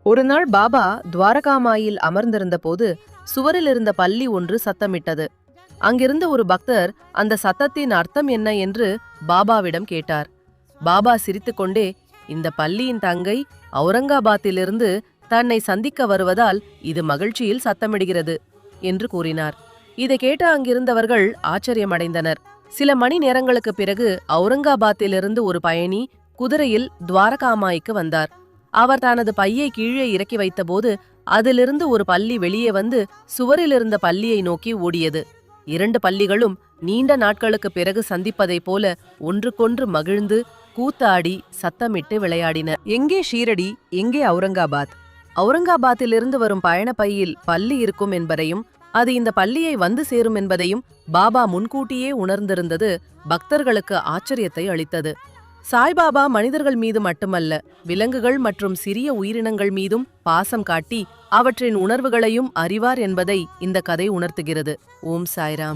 ஒரு நாள் பாபா துவாரகாமாயில் அமர்ந்திருந்த போது சுவரில் இருந்த பல்லி ஒன்று சத்தமிட்டது. அங்கிருந்த ஒரு பக்தர் அந்த சத்தத்தின் அர்த்தம் என்ன என்று பாபாவிடம் கேட்டார். பாபா சிரித்துக்கொண்டே, இந்த பல்லியின் தங்கை அவுரங்காபாத்திலிருந்து தன்னை சந்திக்க வருவதால் இது மகிழ்ச்சியில் சத்தமிடுகிறது என்று கூறினார். இதை கேட்ட அங்கிருந்தவர்கள் ஆச்சரியமடைந்தனர். சில மணி நேரங்களுக்கு பிறகு அவுரங்காபாத்திலிருந்து ஒரு பயணி குதிரையில் துவாரகாமாய்க்கு வந்தார். அவர் தனது பையை கீழே இறக்கி வைத்தபோது அதிலிருந்து ஒரு பல்லி வெளியே வந்து சுவரில் இருந்த பல்லியை நோக்கி ஓடியது. இரண்டு பல்லிகளும் நீண்ட நாட்களுக்கு பிறகு சந்திப்பதைப் போல ஒன்றுக்கொன்று மகிழ்ந்து கூத்தாடி சத்தமிட்டு விளையாடின. எங்கே ஷீரடி, எங்கே அவுரங்காபாத்? அவுரங்காபாத்திலிருந்து வரும் பயண பையில் பல்லி இருக்கும் என்பதையும் அது இந்த பல்லியை வந்து சேரும் என்பதையும் பாபா முன்கூட்டியே உணர்ந்திருந்தது பக்தர்களுக்கு ஆச்சரியத்தை அளித்தது. சாய்பாபா மனிதர்கள் மீது மட்டுமல்ல, விலங்குகள் மற்றும் சிறிய உயிரினங்கள் மீதும் பாசம் காட்டி அவற்றின் உணர்வுகளையும் அறிவார் என்பதை இந்த கதை உணர்த்துகிறது. ஓம் சாய்ராம்.